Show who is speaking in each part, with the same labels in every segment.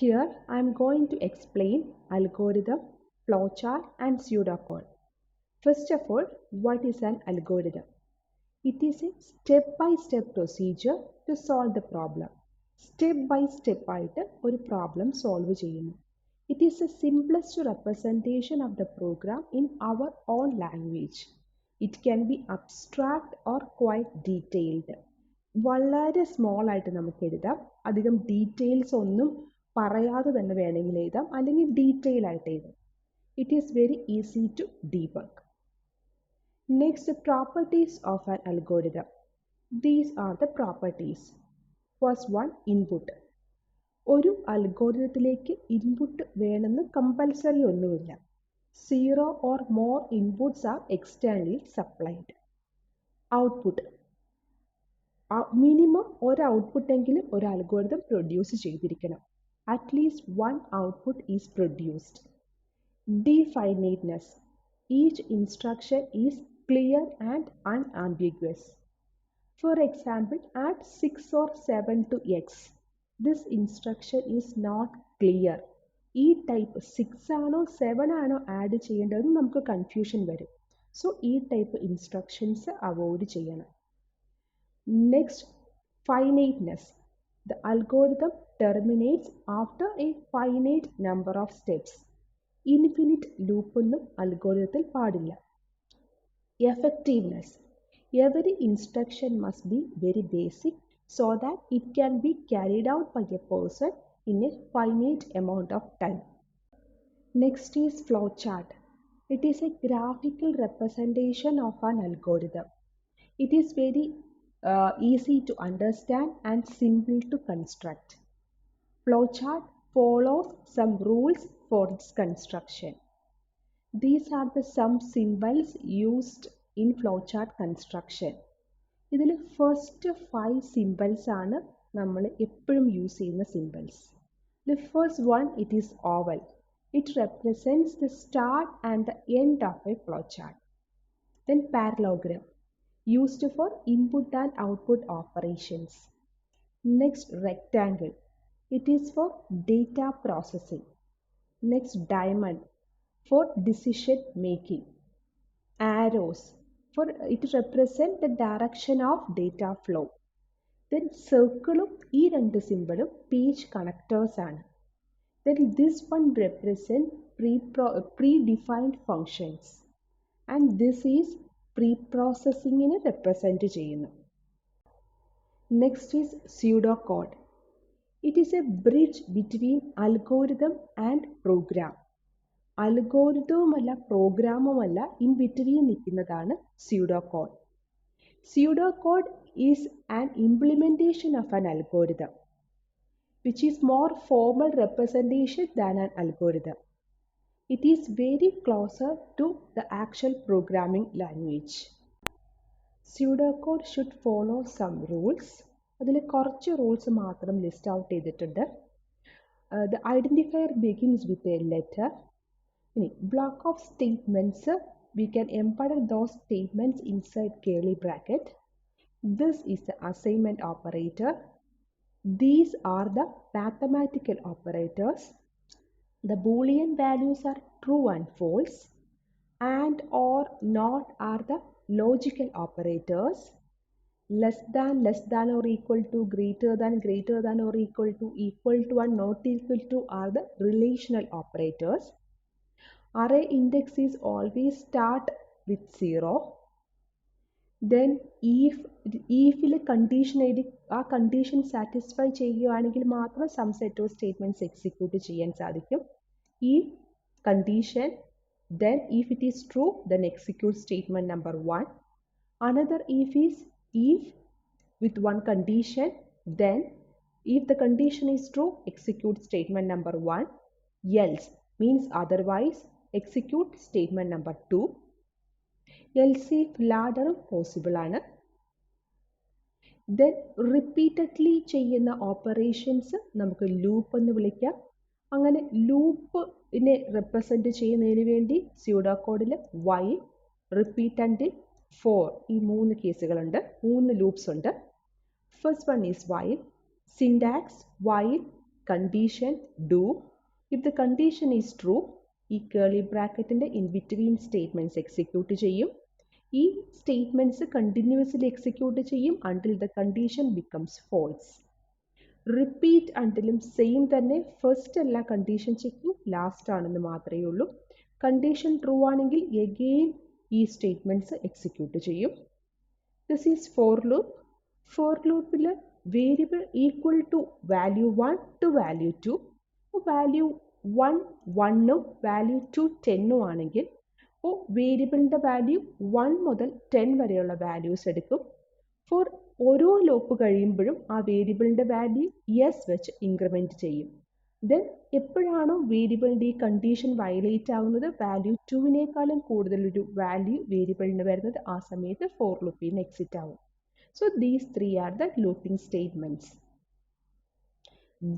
Speaker 1: Here I am going to explain algorithm, flowchart and pseudocode. First of all, what is an algorithm? It is a step-by-step procedure to solve the problem. Step by step ആയിട്ട് ഒരു problem solve ചെയ്യുന്നു. It is the simplest representation of the program in our own language. It can be abstract or quite detailed. വളരെ small ആയിട്ട് നമുക്ക് എഴുതാം, അധികം details ഒന്നും പറയാതെ തന്നെ വേണമെങ്കിൽ എഴുതാം, അല്ലെങ്കിൽ ഡീറ്റെയിൽ ആയിട്ട് എഴുതാം. It is very easy to debug. Next, the properties of an algorithm. These are the properties. First one, input. ഒരു അൽഗോരിതത്തിലേക്ക് ഇൻപുട്ട് വേണമെന്ന് കമ്പൽസറി ഒന്നുമില്ല. 0 or more inputs are externally supplied. Output. Minimum ഒരു ഔട്ട്പുട്ട് എങ്കിലും ഒരു algorithm produce ചെയ്തിരിക്കണം. At least one output is produced. Definiteness. Each instruction is clear and unambiguous. For example, add 6 or 7 to x. This instruction is not clear. ഈ type 6 ആണോ 7 ആണോ add ചെയ്യേണ്ടതെന്ന് നമുക്ക് confusion വരും. സോ ഈ ടൈപ്പ് ഇൻസ്ട്രക്ഷൻസ് അവോയ്ഡ് ചെയ്യണം. Next, finiteness. The algorithm terminates after a finite number of steps. Infinite ലൂപ്പൊന്നും അൽഗോരിതത്തിൽ പാടില്ല. Effectiveness. Every instruction must be very basic so that it can be carried out by a person in a finite amount of time. Next is flowchart. It is a graphical representation of an algorithm. It is very easy to understand and simple to construct. Flowchart follows some rules for its construction. These are the some symbols used in flowchart construction. ഇതിൽ first 5 symbols ആണ് നമ്മൾ എപ്പോഴും use ചെയ്യുന്ന symbols. The first one, it is oval. It represents the start and the end of a flowchart. Then parallelogram, used for input and output operations. Next, rectangle. It is for data processing. Next, diamond, for decision making. Arrows, for it represent the direction of data flow. Then circle ഈ രണ്ട് സിമ്പിളും page connectors ആണ്. Then this one represent predefined functions and this is pre-processing represent ചെയ്യുന്നു. Next is pseudocode. It is a bridge between algorithm and program. അൽഗോരിതവുമല്ല പ്രോഗ്രാമുമല്ല in between നിൽക്കുന്നതാണ് pseudocode. Pseudocode is an implementation of an algorithm, which is more formal representation than an algorithm. It is very closer to the actual programming language. Pseudocode should follow some rules. അതിൽ കുറച്ച് rules മാത്രം list out ചെയ്തിട്ടുണ്ട്. The identifier begins with a letter. ഇനി block of statements, we can embed those statements inside curly bracket. This is the assignment operator. These are the mathematical operators. The Boolean values are true and false. And or not are the logical operators. Less than or equal to, greater than or equal to and not equal to are the relational operators. Array index is always start with 0. Then if condition ആ condition satisfy ചെയ്യുകയാണെങ്കിൽ മാത്രം some set of statements execute ചെയ്യാൻ സാധിക്കും. ഈ condition then if it is true then execute statement number 1. Another if is if with one condition, then if the condition is true execute statement number 1, else means otherwise execute statement number 2. else if ladder possible ആണ്. then repeatedly ചെയ്യുന്ന operations നമുക്ക് loop എന്ന് വിളിക്കാം. അങ്ങനെ ലൂപ്പിനെ represent ചെയ്യുന്നതിന് വേണ്ടി സ്യൂഡോകോഡിൽ while, repeat until, for ഈ 3 കേസുകളുണ്ട്, 3 ലൂപ്സ് ഉണ്ട്. First one is while, syntax while, condition do. If the condition is true, ഈ കേളി ബ്രാക്കറ്റിൻ്റെ ഇൻ ബിറ്റ്വീൻ സ്റ്റേറ്റ്മെൻറ്റ്സ് എക്സിക്യൂട്ട് ചെയ്യും. ഈ സ്റ്റേറ്റ്മെൻറ്റ്സ് കണ്ടിന്യൂസ്ലി എക്സിക്യൂട്ട് ചെയ്യും until the condition becomes false. Repeat അണ്ടിലും same തന്നെ. ഫസ്റ്റ് അല്ല കണ്ടീഷൻ ചെക്കിങ്, ലാസ്റ്റ് ആണെന്ന് മാത്രമേ ഉള്ളൂ. കണ്ടീഷൻ ട്രൂ ആണെങ്കിൽ എഗെയിൻ ഈ സ്റ്റേറ്റ്മെൻറ്റ്സ് എക്സിക്യൂട്ട് ചെയ്യും. This is for loop. For ലൂപ്പിൽ variable equal to value 1 to value 2, value 1 1ഉം value 2 10ഉം ആണെങ്കിൽ വേരിയബിളിൻ്റെ വാല്യൂ 1 മുതൽ 10 വരെയുള്ള വാല്യൂസ് എടുക്കും. ഫോർ ഓരോ ലൂപ്പ് കഴിയുമ്പോഴും ആ വേരിയബിളിൻ്റെ വാല്യൂ യെസ് വെച്ച് ഇൻക്രിമെൻറ്റ് ചെയ്യും. ദെൻ എപ്പോഴാണോ വേരിയബിളിൻ്റെ ഈ കണ്ടീഷൻ വയലേറ്റ് ആവുന്നത്, വാല്യൂ 2വിനേക്കാളും കൂടുതലൊരു വാല്യൂ വേരിയബിളിന് വരുന്നത്, ആ സമയത്ത് ഫോർ ലൂപ്പിൽ നിന്ന് എക്സിറ്റ് ആവും. So these three are the looping statements.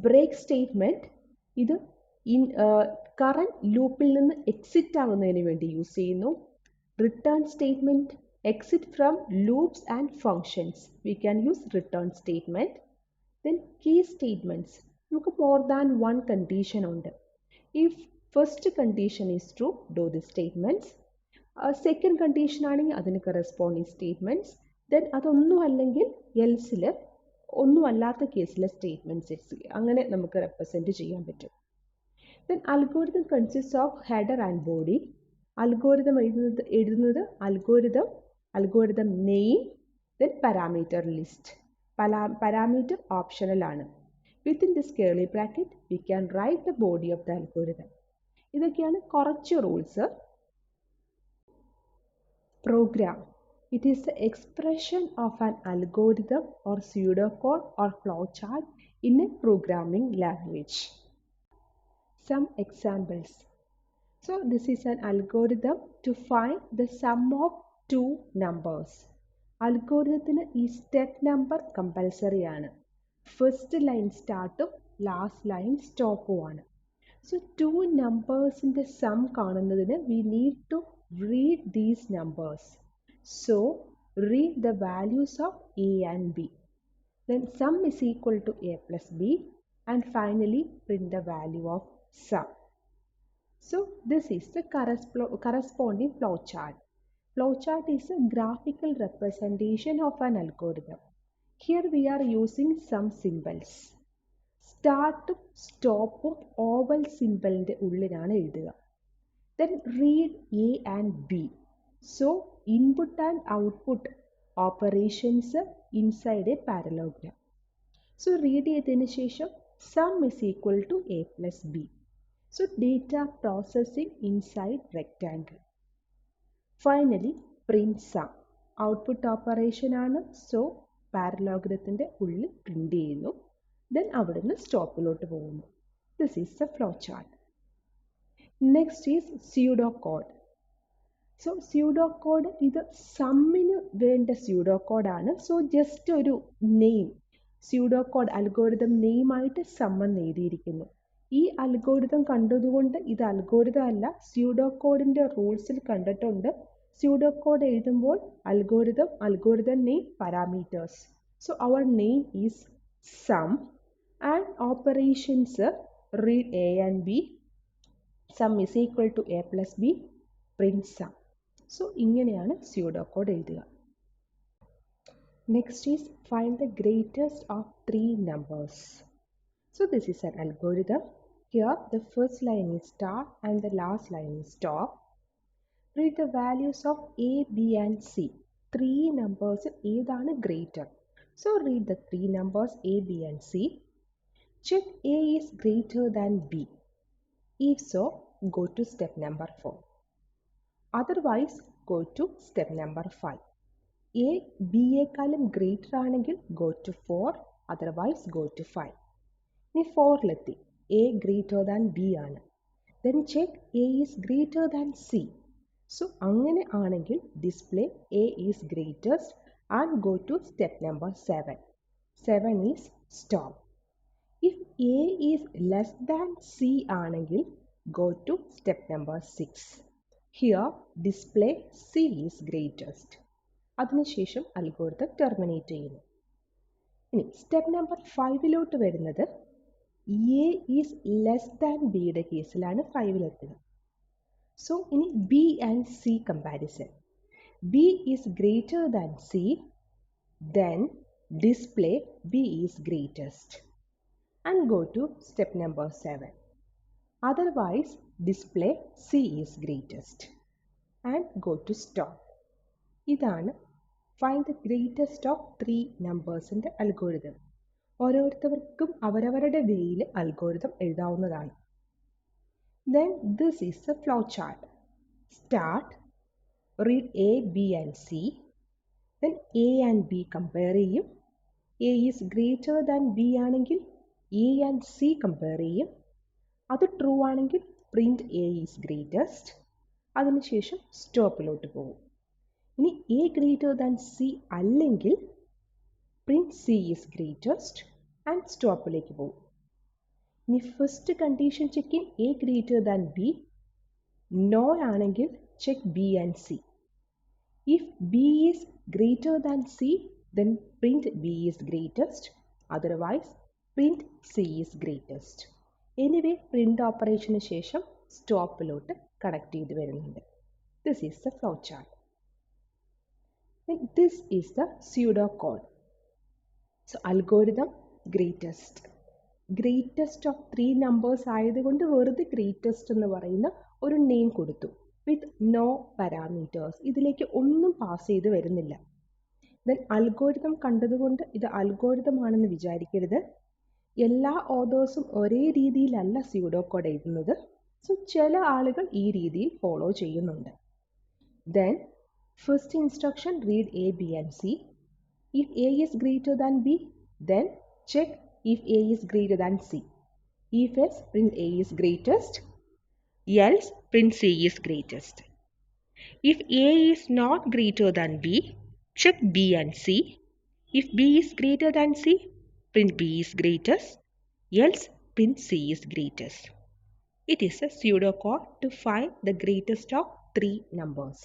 Speaker 1: Break statement ഇത് കറന്റ് ലൂപ്പിൽ നിന്ന് എക്സിറ്റ് ആവുന്നതിന് വേണ്ടി യൂസ് ചെയ്യുന്നു. Return statement, exit from loops and functions, we can use return statement. Then key statements, നമുക്ക് മോർ ദാൻ വൺ കണ്ടീഷൻ ഉണ്ട്. If first condition is true, do the statements. Second condition ആണെങ്കിൽ അതിന് corresponding statements. Then അതൊന്നും അല്ലെങ്കിൽ എൽസിൽ ഒന്നും അല്ലാത്ത കേസിലെ statements അങ്ങനെ നമുക്ക് റെപ്രസെൻറ്റ് ചെയ്യാൻ പറ്റും. Then algorithm consist of header and body. Algorithm എഴുതുന്നത് algorithm name, then parameter list. Parameter optional ആണ്. Within this curly bracket we can write the body of the algorithm. ഇതൊക്കെയാണ് കുറച്ച് rules. Program, it is the expression of an algorithm or pseudocode or flowchart in a programming language. Some examples. So this is an algorithm to find the sum of two numbers. Algorithm ഈ step number compulsory ആണ്. First line സ്റ്റാർട്ടും last line സ്റ്റോപ്പും ആണ്. So two നമ്പേഴ്സിൻ്റെ sum കാണുന്നതിന് we need to read these numbers. So read the values of a and b. Then sum is equal to a plus b, and finally print the value of sum. So this is the corresponding flowchart. Flowchart is a graphical representation of an algorithm. Here we are using some symbols. Start, stop, oval symbol inde ഉള്ളിലാണ് എഴുതുക. Then read a and b. So input and output operations inside a parallelogram. So read ചെയ്തതിന് ശേഷം sum is equal to a plus b. So data processing inside rectangle. Finally print sum. Output operation ആണ്. So parallelogramത്തിൻ്റെ ഉള്ളിൽ print ചെയ്യുന്നു. Then അവിടുന്ന് സ്റ്റോപ്പിലോട്ട് പോകുന്നു. This is the flow chart. Next is pseudocode. So pseudo code ഇത് സമ്മിന് വേണ്ട pseudo കോഡാണ്. So just ഒരു name, pseudo code algorithm നെയിമായിട്ട് സമ്മെന്ന് എഴുതിയിരിക്കുന്നു. ഈ അൽഗോരിതം കണ്ടതുകൊണ്ട് ഇത് അൽഗോരിതം അല്ല, സ്യൂഡോ കോഡിൻ്റെ റൂൾസിൽ കണ്ടിട്ടുണ്ട്. സ്യൂഡോ കോഡ് എഴുതുമ്പോൾ algorithm name, parameters. So our name is sum and operations read A and B, sum is equal to A plus B, print sum. So ഇങ്ങനെയാണ് സ്യൂഡോ കോഡ് എഴുതുക. Next is find the greatest of 3 numbers. So this is an algorithm. Here the first line is start and the last line is stop. Read the values of a, b and c. 3 numbers ഏതാണ് greater? So read the 3 numbers a, b and c. Check a is greater than b. If so, go to step number 4. Otherwise, go to step number 5. A, B യേക്കാളും greater ആണെങ്കിൽ go to 4, otherwise go to 5. ഇനി 4ലെത്തി, A greater than B ആണ്. Then check A is greater than C. So അങ്ങനെ ആണെങ്കിൽ display A is greatest and go to step number 7. 7 is stop. If A is less than C ആണെങ്കിൽ go to step number 6. Here display C is greatest. അതിനുശേഷം algorithm terminate ചെയ്യുന്നു. ഇനി step number 5ലോട്ട് വരുന്നത് A is less than Bയുടെ കേസിലാണ് 5 എത്തുക. So ഇനി B and C comparison. B is greater than C, then display B is greatest. And go to step number 7. Otherwise, display C is greatest. And go to stop. ഇതാണ് find the greatest of 3 നമ്പേഴ്സിൻ്റെ algorithm. ഓരോരുത്തർക്കും അവരവരുടെ വേയിൽ algorithm എഴുതാവുന്നതാണ്. Then this is the flow chart. Start, read A, B and C. Then A and B compare ചെയ്യും. A is greater than B ആണെങ്കിൽ A and C compare ചെയ്യും. അത് true ആണെങ്കിൽ പ്രിൻറ്റ് A is greatest. അതിനുശേഷം സ്റ്റോപ്പിലോട്ട് പോകും. ഇനി A greater than C അല്ലെങ്കിൽ print C is greatest and സ്റ്റോപ്പിലേക്ക് പോകും. ഇനി first condition check in A greater than B. No ആണെങ്കിൽ check B and C. If B is greater than C, then print B is greatest. Otherwise, print C is greatest. Anyway, print ഓപ്പറേഷന് ശേഷം സ്റ്റോപ്പിലോട്ട് connect ചെയ്ത് വരുന്നുണ്ട്. This is the flow chart. Then this is the pseudo code. So, algorithm greatest. Greatest of 3 numbers ആയതുകൊണ്ട് വെറുതെ greatest എന്ന് പറയുന്ന ഒരു name കൊടുത്തു. With no parameters. ഇതിലേക്ക് ഒന്നും പാസ് ചെയ്ത് വരുന്നില്ല. ദെൻ അൽഗോരിതം കണ്ടതുകൊണ്ട് ഇത് അൽഗോരിതം ആണെന്ന് വിചാരിക്കരുത്. എല്ലാ ഓതേഴ്സും ഒരേ രീതിയിലല്ല സ്യൂഡോ കോഡ് എഴുതുന്നത്. സോ ചില ആളുകൾ ഈ രീതിയിൽ ഫോളോ ചെയ്യുന്നുണ്ട്. Then first instruction read A, B and C. If A is greater than B, then check if A is greater than C. If yes, print A is greatest. Else, print C is greatest. If A is not greater than B, check B and C. If B is greater than C, print B is greatest. Else, print C is greatest. It is a pseudocode to find the greatest of 3 numbers.